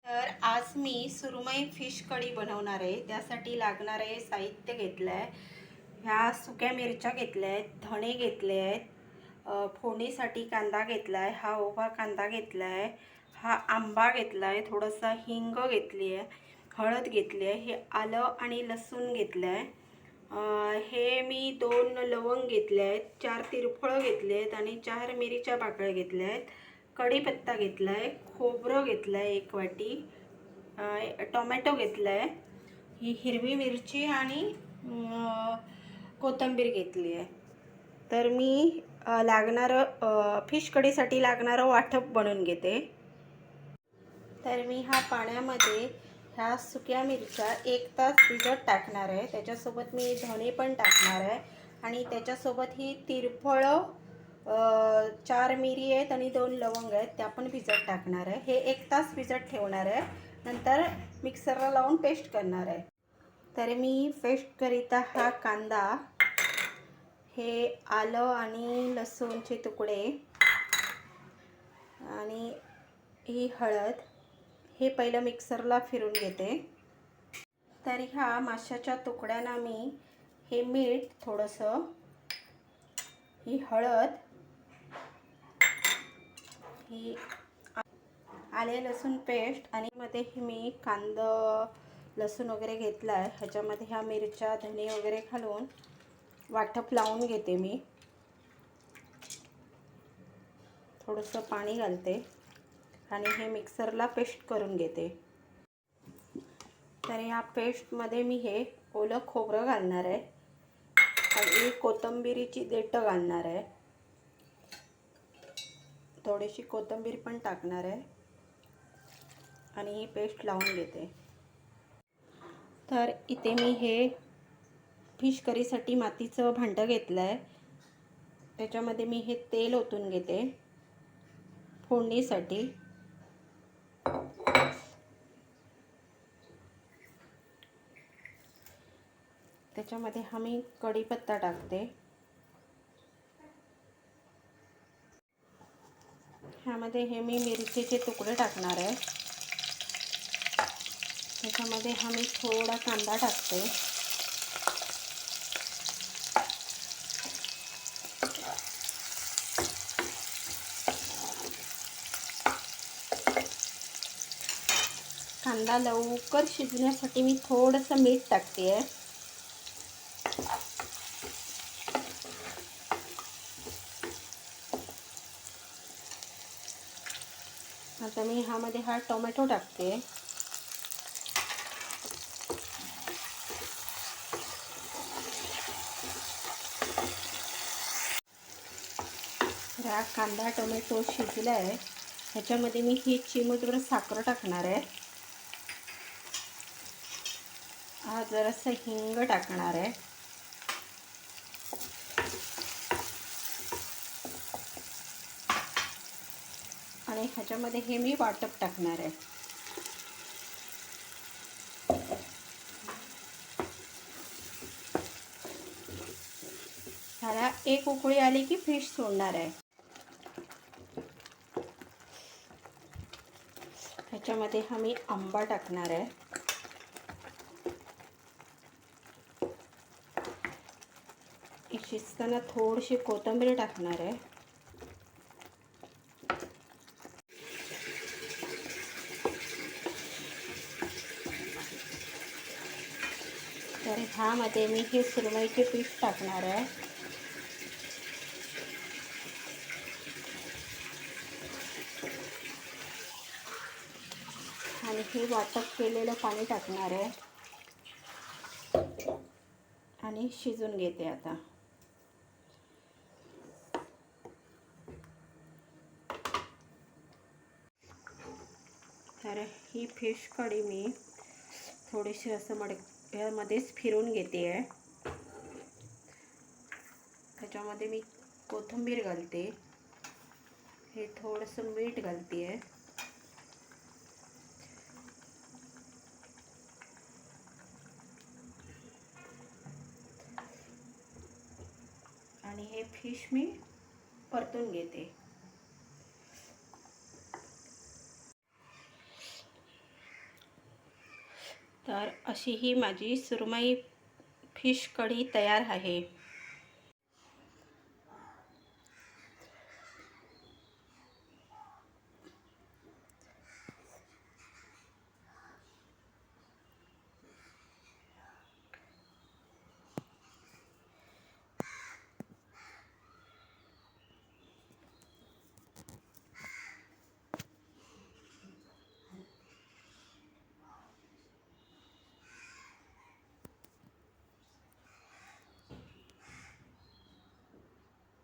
तर आज मी सुरमई फिश कढी बनवणार आहे. त्यासाठी लागणारे साहित्य घेतलं आहे. ह्या सुक्या मिरच्या घेतल्या आहेत, धणे घेतले आहेत, फोडणीसाठी कांदा घेतला आहे, हा उभा कांदा घेतला आहे, हा आंबा घेतला आहे, थोडासा हिंग घेतली आहे, हळद घेतली आहे, हे आलं आणि लसूण घेतलं आहे. हे मी 2 लवंग घेतले आहेत, 4 तिरफळं घेतले आहेत आणि 4 मिरीच्या पाकळ्या घेतल्या आहेत. कढीपत्ता घेतला आहे, खोबरं घेतलं आहे 1 वाटी, टोमॅटो घेतला आहे, ही हिरवी मिरची आणि कोथिंबीर घेतली आहे. तर मी लागणारं फिश कढीसाठी लागणारं वाटप बनवून घेते. तर मी ह्या पाण्यामध्ये ह्या सुक्या मिरच्या 1 तास भिजत टाकणार आहे. त्याच्यासोबत मी धणे पण टाकणार आहे आणि त्याच्यासोबत ही तिरफळं 4 मिरी आहेत आणि 2 लवंग आहेत, त्या पण भिजत टाकणार आहे. हे 1 तास भिजत ठेवणार आहे. नंतर मिक्सरला लावून पेस्ट करणार आहे. तर मी पेस्ट करिता हा कांदा, हे आलं आणि लसूणचे तुकडे आणि ही हळद हे पहिलं मिक्सरला फिरून घेते. तर ह्या माशाच्या तुकड्यांना मी हे मीठ थोडंसं, ही हळद, ही आले लसूण पेस्ट आणि मध्ये मी कांदा लसूण वगैरे घेतला आहे. ह्याच्यामध्ये ह्या मिरच्या धने वगैरे घालून वाटप लावून घेते. मी थोडंसं पाणी घालते आणि हे मिक्सरला पेस्ट करून घेते. तर या पेस्टमध्ये मी हे ओलं खोबरं घालणार आहे आणि कोथिंबीरीची देठं घालणार आहे, थोडीशी कोथिंबीर पण टाकणार आहे आणि ही पेस्ट लावून घेते. तर इथे मी हे फिश करीसाठी मातीचं भांडं घेतलं आहे. त्याच्यामध्ये मी हे तेल ओतून घेते फोडणीसाठी. त्याच्यामध्ये मी कढीपत्ता टाकते. ह्यामध्ये हे मी मिरचीचे तुकडे टाकणार आहे. त्याच्यामध्ये मी थोडा कांदा टाकते. कांदा लवकर शिजण्यासाठी मी थोडंसं मीठ टाकते आहे. आता मी ह्यामध्ये हा टोमॅटो टाकते. हा कांदा टोमॅटो शिजला आहे. ह्याच्यामध्ये मी ही चिमूटभर साखर टाकणार आहे. हा जरासं हिंग टाकणार आहे आणि ह्याच्यामध्ये हे मी वाटप टाकणार आहे. ह्याला 1 उकळी आली की फिश सोडणार आहे. ह्याच्यामध्ये मी आंबा टाकणार आहे. शिजताना थोडीशी कोथिंबीर टाकणार आहे. तर ह्यामध्ये मी हे सुरमईचे पीठ टाकणार आहे. आणि हे वाटप केलेलं पाणी टाकणार आहे आणि शिजून घेते आता. तर ही फिश कढी मी थोडीशी असं मडक्यामध्येच फिरून घेते आहे. त्याच्यामध्ये मी कोथिंबीर घालते, हे थोडंसं मीठ घालते आहे आणि हे फिश मी परतून घेते. तर अशी ही माझी सुरमई फिश कढी तयार आहे.